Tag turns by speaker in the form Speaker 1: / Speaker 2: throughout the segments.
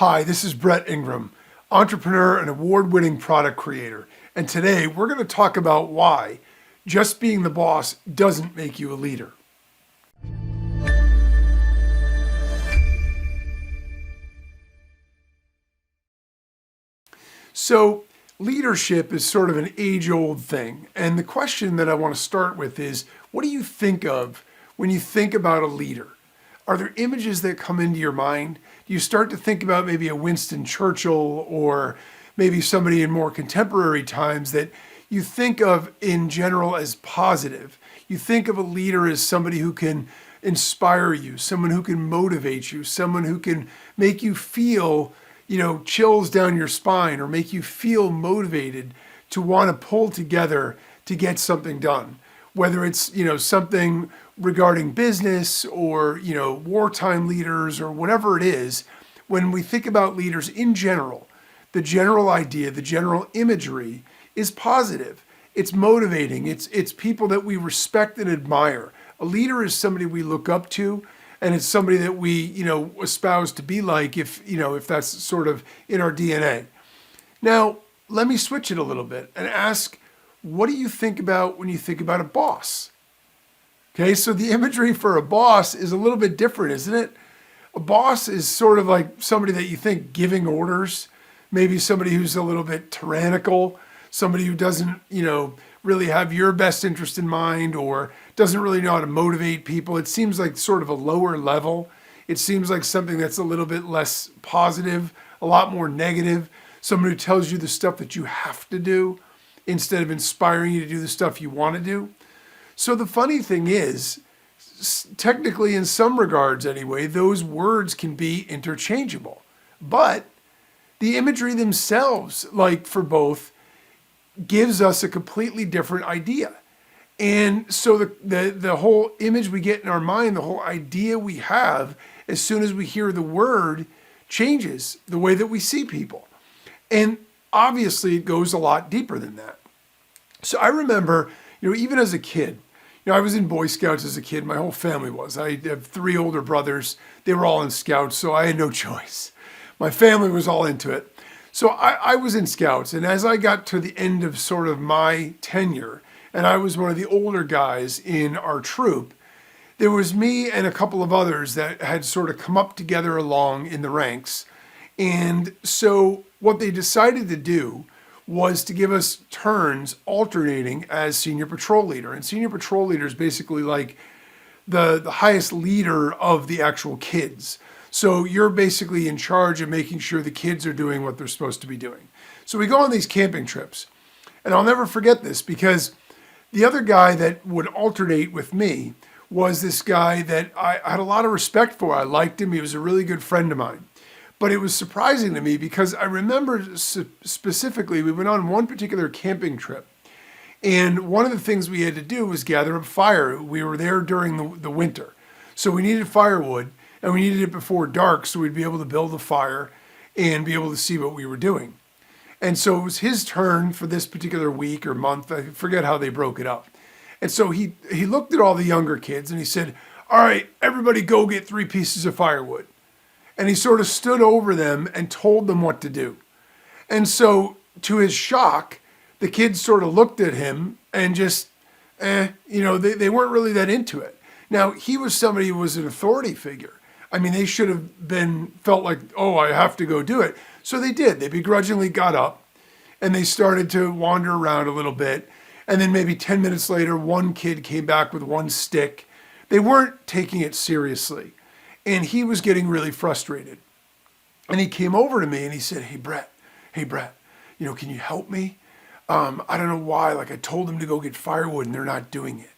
Speaker 1: Hi, this is Brett Ingram, entrepreneur and award-winning product creator. And today we're going to talk about why just being the boss doesn't make you a leader. So leadership is sort of an age-old thing. And the question that I want to start with is, what do you think of when you think about a leader? Are there images that come into your mind? Do you start to think about maybe a Winston Churchill or maybe somebody in more contemporary times that you think of in general as positive? You think of a leader as somebody who can inspire you, someone who can motivate you, someone who can make you feel, chills down your spine or make you feel motivated to want to pull together to get something done. Whether it's, something regarding business or, wartime leaders or whatever it is, when we think about leaders in general, the general idea, the general imagery is positive. It's motivating. It's people that we respect and admire. A leader is somebody we look up to, and it's somebody that we, espouse to be like if that's sort of in our DNA. Now, let me switch it a little bit and ask, what do you think about when you think about a boss? Okay, so the imagery for a boss is a little bit different, isn't it? A boss is sort of like somebody that you think giving orders, maybe somebody who's a little bit tyrannical, somebody who doesn't, really have your best interest in mind or doesn't really know how to motivate people. It seems like sort of a lower level. It seems like something that's a little bit less positive, a lot more negative, someone who tells you the stuff that you have to do instead of inspiring you to do the stuff you want to do. So the funny thing is, technically in some regards anyway, those words can be interchangeable. But the imagery themselves, like for both, gives us a completely different idea. And so the whole image we get in our mind, the whole idea we have, as soon as we hear the word, changes the way that we see people. And obviously it goes a lot deeper than that. So I remember, even as a kid, I was in Boy Scouts as a kid. My whole family was. I have 3 older brothers. They were all in Scouts, so I had no choice. My family was all into it. So I was in Scouts, and as I got to the end of sort of my tenure, and I was one of the older guys in our troop, there was me and a couple of others that had sort of come up together along in the ranks. And so what they decided to do was to give us turns alternating as senior patrol leader. And senior patrol leader is basically like the highest leader of the actual kids. So you're basically in charge of making sure the kids are doing what they're supposed to be doing. So we go on these camping trips. And I'll never forget this because the other guy that would alternate with me was this guy that I had a lot of respect for. I liked him. He was a really good friend of mine. But it was surprising to me because I remember specifically, we went on one particular camping trip. And one of the things we had to do was gather up fire. We were there during the winter. So we needed firewood and we needed it before dark so we'd be able to build a fire and be able to see what we were doing. And so it was his turn for this particular week or month. I forget how they broke it up. And so he looked at all the younger kids and he said, all right, everybody go get 3 pieces of firewood. And he sort of stood over them and told them what to do. And so to his shock, the kids sort of looked at him and just, they weren't really that into it. Now, he was somebody who was an authority figure. I mean, they should have felt like, oh, I have to go do it. So they did. They begrudgingly got up and they started to wander around a little bit. And then maybe 10 minutes later, one kid came back with one stick. They weren't taking it seriously. And he was getting really frustrated. And he came over to me and he said, hey, Brett, can you help me? I don't know why, I told them to go get firewood and they're not doing it.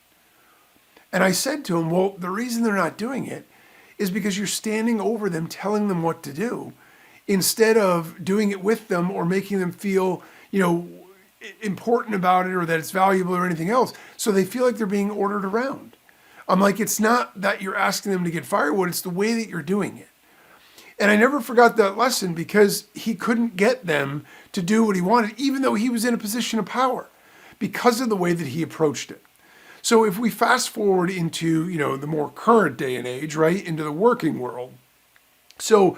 Speaker 1: And I said to him, well, the reason they're not doing it is because you're standing over them, telling them what to do, instead of doing it with them or making them feel, important about it or that it's valuable or anything else. So they feel like they're being ordered around. I'm like, it's not that you're asking them to get firewood, it's the way that you're doing it. And I never forgot that lesson because he couldn't get them to do what he wanted, even though he was in a position of power, because of the way that he approached it. So if we fast forward into, the more current day and age, right, into the working world. So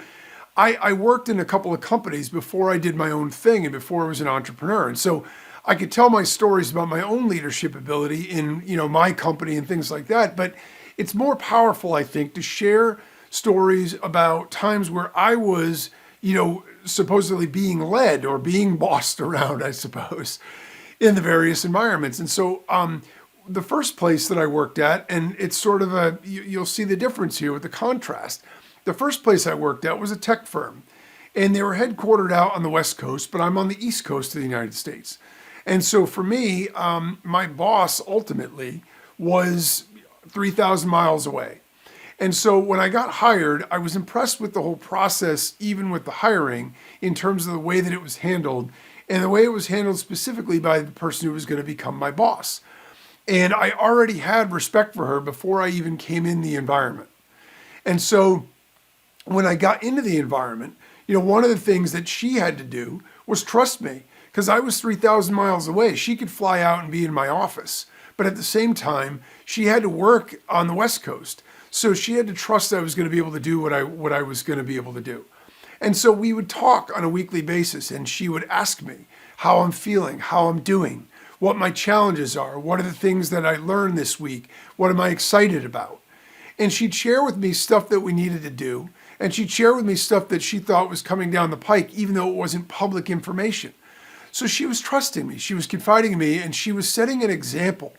Speaker 1: I worked in a couple of companies before I did my own thing and before I was an entrepreneur. And so I could tell my stories about my own leadership ability in, my company and things like that. But it's more powerful, I think, to share stories about times where I was, supposedly being led or being bossed around, I suppose, in the various environments. And so, the first place that I worked at, and it's sort of you'll see the difference here with the contrast. The first place I worked at was a tech firm, and they were headquartered out on the West Coast, but I'm on the East Coast of the United States. And so for me, my boss ultimately was 3,000 miles away. And so when I got hired, I was impressed with the whole process, even with the hiring, in terms of the way that it was handled, and the way it was handled specifically by the person who was going to become my boss. And I already had respect for her before I even came in the environment. And so when I got into the environment, one of the things that she had to do was trust me, because I was 3,000 miles away. She could fly out and be in my office. But at the same time, she had to work on the West Coast. So she had to trust that I was going to be able to do what I was going to be able to do. And so we would talk on a weekly basis, and she would ask me how I'm feeling, how I'm doing, what my challenges are, what are the things that I learned this week, what am I excited about. And she'd share with me stuff that we needed to do, and she'd share with me stuff that she thought was coming down the pike, even though it wasn't public information. So she was trusting me, she was confiding in me, and she was setting an example.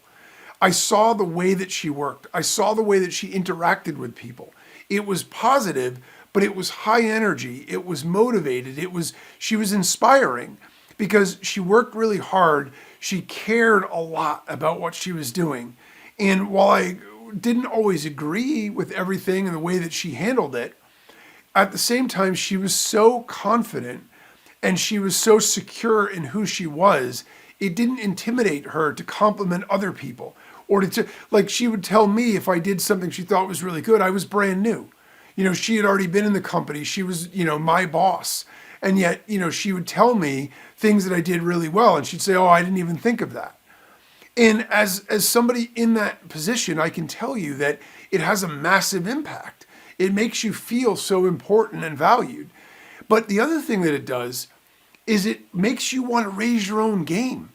Speaker 1: I saw the way that she worked. I saw the way that she interacted with people. It was positive, but it was high energy. It was motivated. She was inspiring because she worked really hard. She cared a lot about what she was doing. And while I didn't always agree with everything and the way that she handled it, at the same time, she was so confident and she was so secure in who she was, it didn't intimidate her to compliment other people. Or like she would tell me if I did something she thought was really good, I was brand new. She had already been in the company. She was, my boss. And yet, she would tell me things that I did really well. And she'd say, oh, I didn't even think of that. And as somebody in that position, I can tell you that it has a massive impact. It makes you feel so important and valued. But the other thing that it does is it makes you want to raise your own game.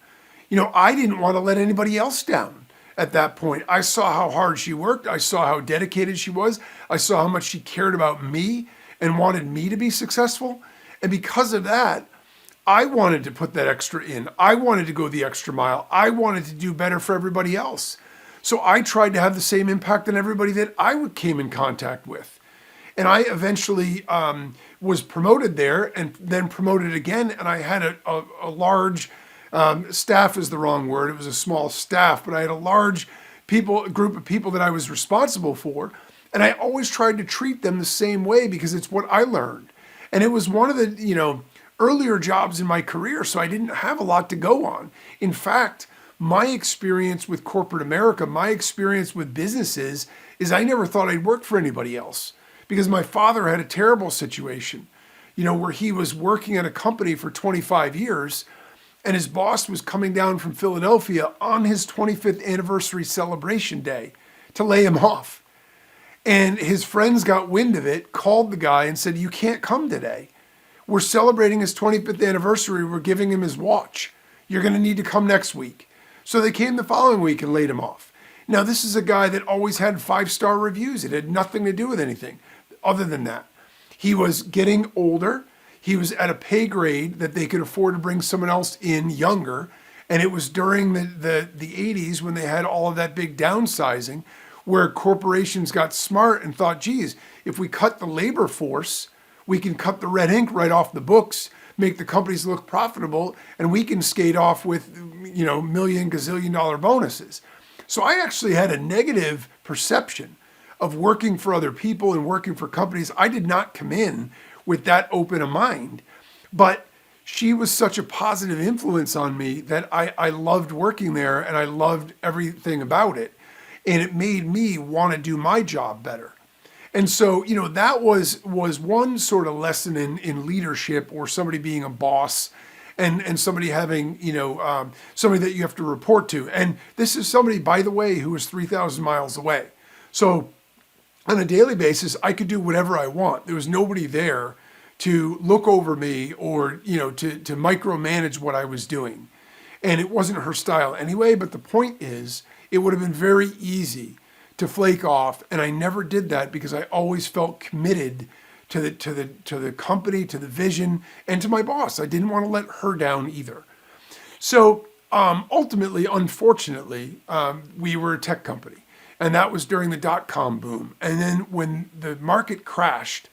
Speaker 1: I didn't want to let anybody else down at that point. I saw how hard she worked. I saw how dedicated she was. I saw how much she cared about me and wanted me to be successful. And because of that, I wanted to put that extra in. I wanted to go the extra mile. I wanted to do better for everybody else. So I tried to have the same impact on everybody that I came in contact with. And I eventually was promoted there and then promoted again. And I had a large staff is the wrong word. It was a small staff, but I had a large group of people that I was responsible for. And I always tried to treat them the same way because it's what I learned. And it was one of the, earlier jobs in my career, so I didn't have a lot to go on. In fact, my experience with corporate America, my experience with businesses is I never thought I'd work for anybody else because my father had a terrible situation, where he was working at a company for 25 years and his boss was coming down from Philadelphia on his 25th anniversary celebration day to lay him off. And his friends got wind of it, called the guy and said, you can't come today. We're celebrating his 25th anniversary. We're giving him his watch. You're going to need to come next week. So they came the following week and laid him off. Now, this is a guy that always had 5-star reviews. It had nothing to do with anything other than that. He was getting older. He was at a pay grade that they could afford to bring someone else in younger. And it was during the 80s when they had all of that big downsizing where corporations got smart and thought, geez, if we cut the labor force, we can cut the red ink right off the books, make the companies look profitable, and we can skate off with, million, gazillion dollar bonuses. So I actually had a negative perception of working for other people and working for companies. I did not come in with that open a mind, but she was such a positive influence on me that I loved working there and I loved everything about it. And it made me want to do my job better. And so, that was one sort of lesson in leadership or somebody being a boss and somebody having, somebody that you have to report to. And this is somebody, by the way, who was 3,000 miles away. So on a daily basis, I could do whatever I want. There was nobody there to look over me or, to micromanage what I was doing. And it wasn't her style anyway, but the point is, it would have been very easy to flake off, and I never did that because I always felt committed to the company, to the vision, and to my boss. I didn't want to let her down either. So ultimately, unfortunately, we were a tech company, and that was during the dot-com boom. And then when the market crashed,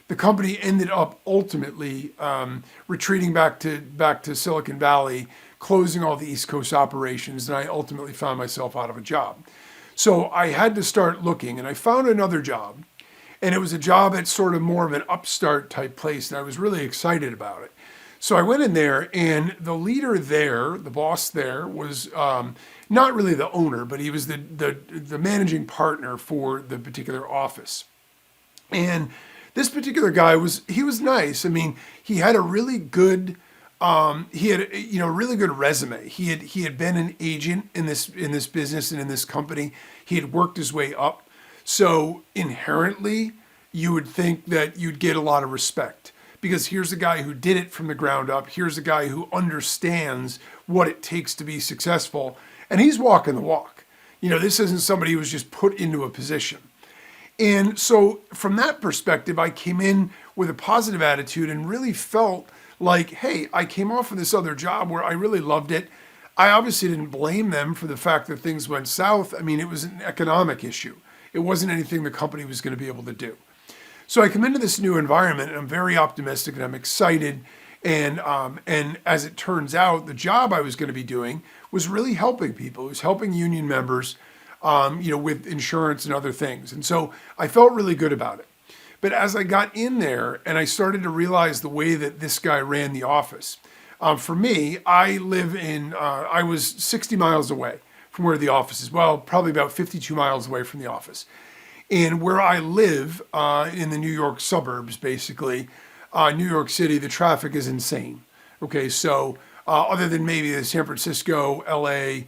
Speaker 1: the company ended up ultimately retreating back to Silicon Valley, closing all the East Coast operations, and I ultimately found myself out of a job. So I had to start looking, and I found another job, and it was a job at sort of more of an upstart type place, and I was really excited about it. So I went in there, and the leader there, the boss there, was not really the owner, but he was the managing partner for the particular office. And this particular guy was nice. I mean, he had a really good a really good resume. He had been an agent in this business and in this company. He had worked his way up. So inherently, you would think that you'd get a lot of respect because here's a guy who did it from the ground up. Here's a guy who understands what it takes to be successful, and he's walking the walk. This isn't somebody who was just put into a position. And so from that perspective, I came in with a positive attitude and really felt like, hey, I came off of this other job where I really loved it. I obviously didn't blame them for the fact that things went south. I mean, it was an economic issue. It wasn't anything the company was going to be able to do. So I come into this new environment and I'm very optimistic and I'm excited. And as it turns out, the job I was going to be doing was really helping people. It was helping union members, with insurance and other things. And so I felt really good about it. But as I got in there and I started to realize the way that this guy ran the office, for me, I was 60 miles away from where the office is. Well, probably about 52 miles away from the office. And where I live in the New York suburbs, basically, New York City, the traffic is insane. Okay, so other than maybe the San Francisco, LA,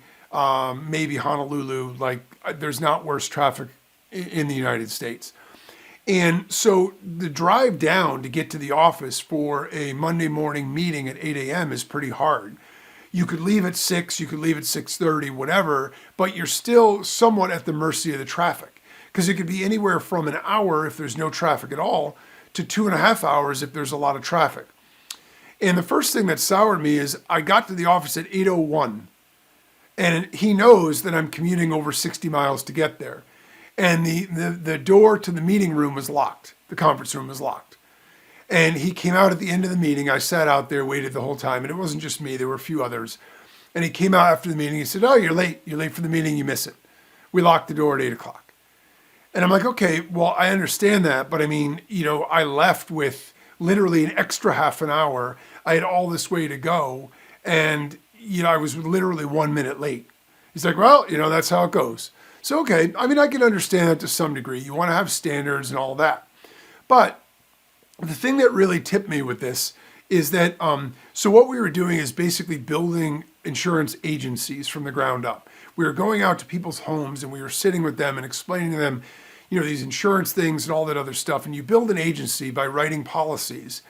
Speaker 1: maybe Honolulu, there's not worse traffic in the United States. And so the drive down to get to the office for a Monday morning meeting at 8 a.m. is pretty hard. You could leave at 6, you could leave at 6:30, whatever, but you're still somewhat at the mercy of the traffic. Because it could be anywhere from an hour if there's no traffic at all to 2.5 hours if there's a lot of traffic. And the first thing that soured me is I got to the office at 8:01, and he knows that I'm commuting over 60 miles to get there. And the door to the meeting room was locked. The conference room was locked. And he came out at the end of the meeting. I sat out there, waited the whole time. And it wasn't just me. There were a few others. And he came out after the meeting. He said, "Oh, you're late. You're late for the meeting. You miss it. We locked the door at 8 o'clock." And I'm like, okay, well, I understand that. But I mean, I left with literally an extra half an hour. I had all this way to go. And, I was literally 1 minute late. He's like, "Well, that's how it goes." So, okay, I mean, I can understand that to some degree. You want to have standards and all that. But the thing that really tipped me with this is that, so what we were doing is basically building insurance agencies from the ground up. We were going out to people's homes and we were sitting with them and explaining to them, these insurance things and all that other stuff. And you build an agency by writing policies.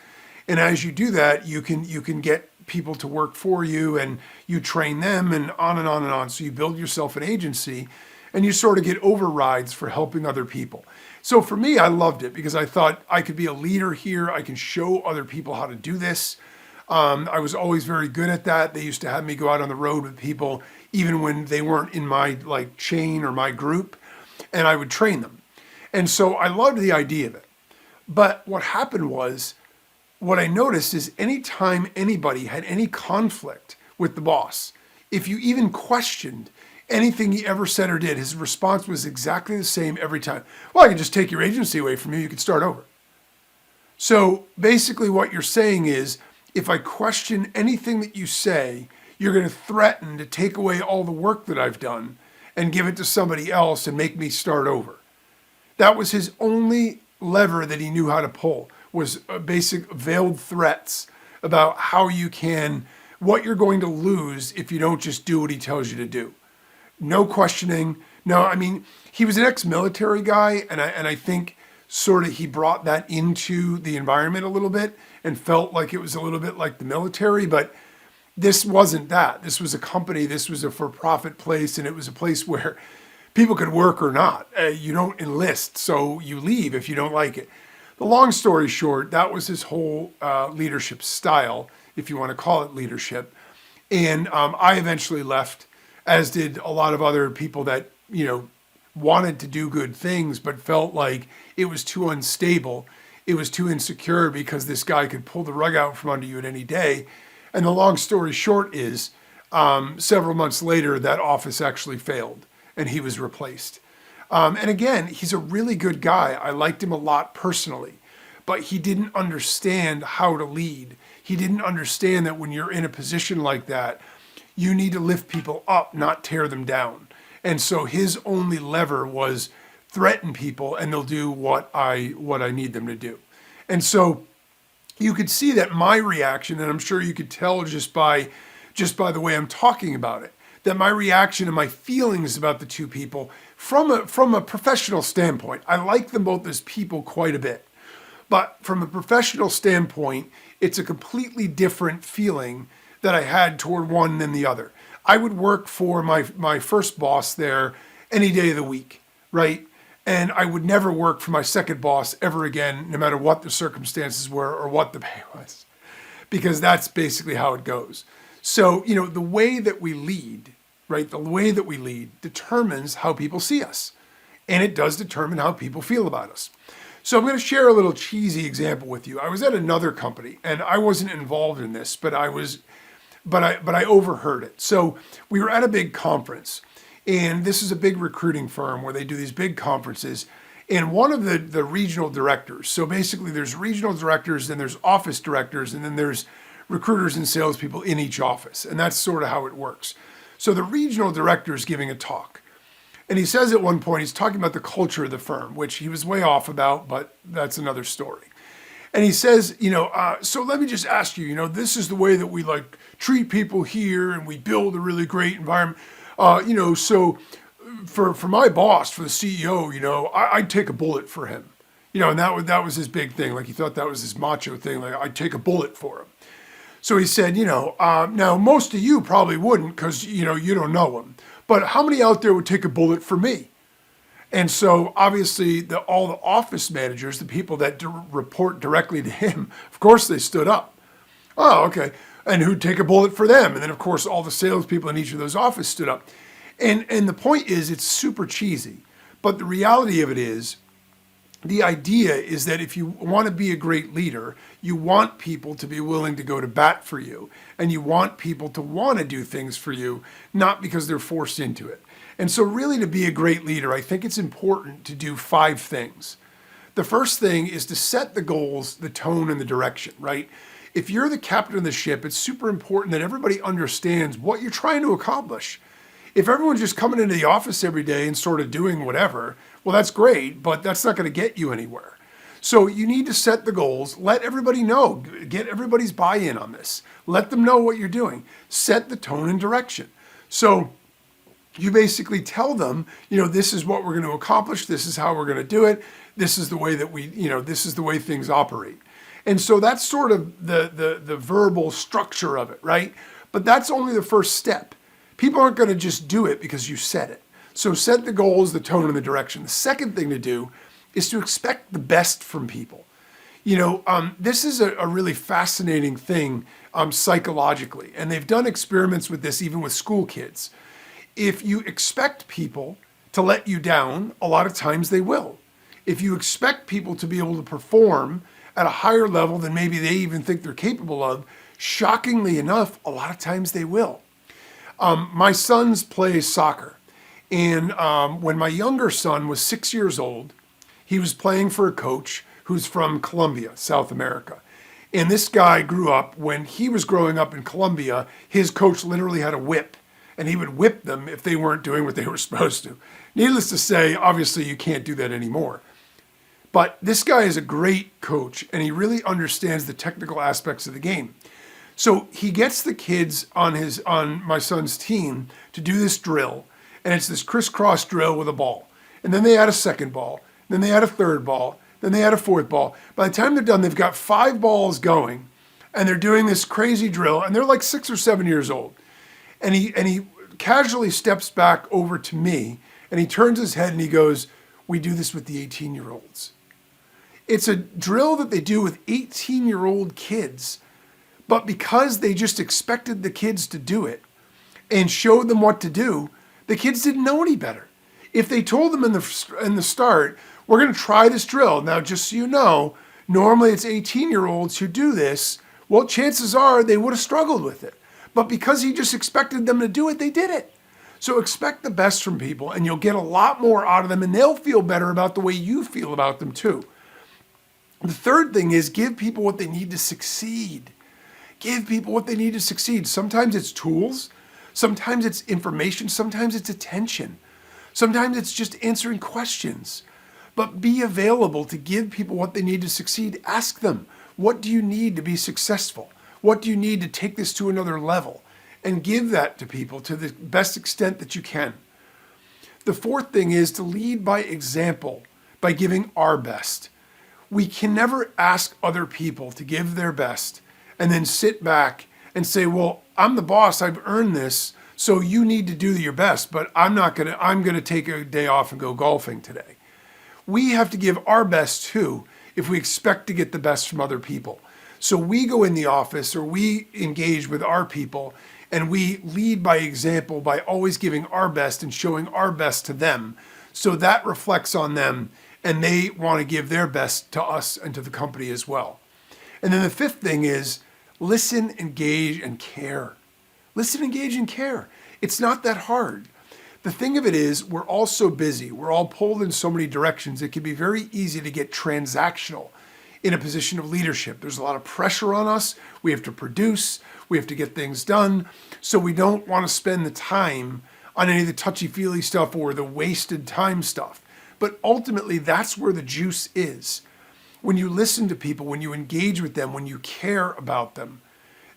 Speaker 1: And as you do that, you can get people to work for you and you train them and on and on and on. So you build yourself an agency. And you sort of get overrides for helping other people. So for me, I loved it because I thought I could be a leader here. I can show other people how to do this. I was always very good at that. They used to have me go out on the road with people, even when they weren't in my chain or my group, and I would train them. And so I loved the idea of it. But what happened was, what I noticed is anytime anybody had any conflict with the boss, if you even questioned anything he ever said or did, his response was exactly the same every time. "Well, I can just take your agency away from you. You can start over." So basically what you're saying is, if I question anything that you say, you're going to threaten to take away all the work that I've done and give it to somebody else and make me start over. That was his only lever that he knew how to pull, was basic veiled threats about what you're going to lose if you don't just do what he tells you to do. No questioning. No, I mean, he was an ex-military guy, and I think sort of he brought that into the environment a little bit and felt like it was a little bit like the military, but this wasn't that. This was a company, this was a for-profit place, and it was a place where people could work or not. You don't enlist, so you leave if you don't like it. The long story short, that was his whole leadership style, if you want to call it leadership. And I eventually left, as did a lot of other people that, wanted to do good things, but felt like it was too unstable. It was too insecure because this guy could pull the rug out from under you at any day. And the long story short is, several months later, that office actually failed and he was replaced. And again, he's a really good guy. I liked him a lot personally, but he didn't understand how to lead. He didn't understand that when you're in a position like that, you need to lift people up, not tear them down. And so his only lever was threaten people and they'll do what I need them to do. And so you could see that my reaction, and I'm sure you could tell just by the way I'm talking about it, that my reaction and my feelings about the two people from a professional standpoint, I like them both as people quite a bit. But from a professional standpoint, it's a completely different feeling that I had toward one than the other. I would work for my first boss there any day of the week, right? And I would never work for my second boss ever again, no matter what the circumstances were or what the pay was, because that's basically how it goes. So, the way that we lead, right? The way that we lead determines how people see us, and it does determine how people feel about us. So I'm going to share a little cheesy example with you. I was at another company, and I wasn't involved in this, but I overheard it. So we were at a big conference, and this is a big recruiting firm where they do these big conferences. And one of the regional directors, so basically there's regional directors, then there's office directors, and then there's recruiters and salespeople in each office. And that's sort of how it works. So the regional director is giving a talk. And he says at one point, he's talking about the culture of the firm, which he was way off about, but that's another story. And he says, so let me just ask you, this is the way that we treat people here and we build a really great environment. So for my boss, for the CEO, I'd take a bullet for him. And that was his big thing. Like he thought that was his macho thing. Like I'd take a bullet for him. So he said, now most of you probably wouldn't because, you don't know him. But how many out there would take a bullet for me? And so obviously all the office managers, the people that report directly to him, of course they stood up. Oh, okay. And who'd take a bullet for them? And then of course all the salespeople in each of those offices stood up. And the point is it's super cheesy. But the reality of it is, the idea is that if you want to be a great leader, you want people to be willing to go to bat for you. And you want people to want to do things for you, not because they're forced into it. And so really to be a great leader, I think it's important to do 5 things. The first thing is to set the goals, the tone, and the direction, right? If you're the captain of the ship, it's super important that everybody understands what you're trying to accomplish. If everyone's just coming into the office every day and sort of doing whatever, well, that's great, but that's not going to get you anywhere. So you need to set the goals, let everybody know, get everybody's buy-in on this. Let them know what you're doing. Set the tone and direction. So you basically tell them, this is what we're going to accomplish. This is how we're going to do it. This is the way that this is the way things operate. And so that's sort of the verbal structure of it, right? But that's only the first step. People aren't going to just do it because you said it. So set the goals, the tone, and the direction. The second thing to do is to expect the best from people. This is a really fascinating thing psychologically. And they've done experiments with this even with school kids. If you expect people to let you down, a lot of times they will. If you expect people to be able to perform at a higher level than maybe they even think they're capable of, shockingly enough, a lot of times they will. My sons play soccer. And when my younger son was 6 years old, he was playing for a coach who's from Colombia, South America. And this guy grew up, when he was growing up in Colombia, his coach literally had a whip. And he would whip them if they weren't doing what they were supposed to. Needless to say, obviously you can't do that anymore. But this guy is a great coach, and he really understands the technical aspects of the game. So he gets the kids on my son's team to do this drill, and it's this crisscross drill with a ball. And then they add a second ball, then they add a third ball, then they add a fourth ball. By the time they're done, they've got 5 balls going, and they're doing this crazy drill, and they're like 6 or 7 years old. And he casually steps back over to me, and he turns his head and he goes, "We do this with the 18-year-olds." It's a drill that they do with 18-year-old kids, but because they just expected the kids to do it and showed them what to do, the kids didn't know any better. If they told them in the start, "We're going to try this drill. Now, just so you know, normally it's 18-year-olds who do this," well, chances are they would have struggled with it. But because he just expected them to do it, they did it. So expect the best from people, and you'll get a lot more out of them, and they'll feel better about the way you feel about them too. The third thing is give people what they need to succeed. Give people what they need to succeed. Sometimes it's tools. Sometimes it's information. Sometimes it's attention. Sometimes it's just answering questions. But be available to give people what they need to succeed. Ask them, what do you need to be successful? What do you need to take this to another level? And give that to people to the best extent that you can. The fourth thing is to lead by example, by giving our best. We can never ask other people to give their best and then sit back and say, "Well, I'm the boss, I've earned this, so you need to do your best, but I'm going to take a day off and go golfing today." We have to give our best too if we expect to get the best from other people. So we go in the office or we engage with our people and we lead by example by always giving our best and showing our best to them. So that reflects on them and they want to give their best to us and to the company as well. And then the fifth thing is listen, engage, and care. Listen, engage, and care. It's not that hard. The thing of it is, we're all so busy. We're all pulled in so many directions. It can be very easy to get transactional in a position of leadership. There's a lot of pressure on us. We have to produce. We have to get things done. So we don't want to spend the time on any of the touchy-feely stuff or the wasted time stuff. But ultimately, that's where the juice is. When you listen to people, when you engage with them, when you care about them,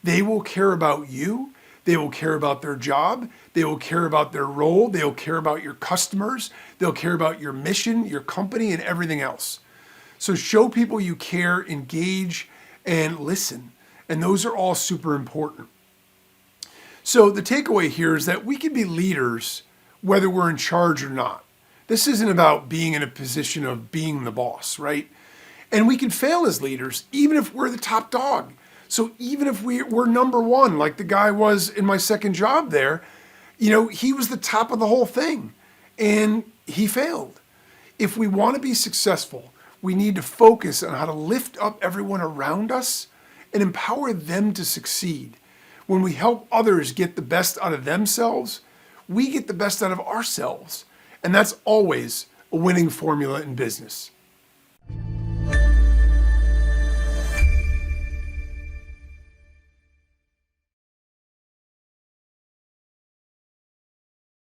Speaker 1: they will care about you. They will care about their job. They will care about their role. They'll care about your customers. They'll care about your mission, your company, and everything else. So show people you care, engage, and listen. And those are all super important. So the takeaway here is that we can be leaders whether we're in charge or not. This isn't about being in a position of being the boss, right? And we can fail as leaders, even if we're the top dog. So even if we're number one, like the guy was in my second job there, he was the top of the whole thing and he failed. If we want to be successful, we need to focus on how to lift up everyone around us and empower them to succeed. When we help others get the best out of themselves, we get the best out of ourselves. And that's always a winning formula in business.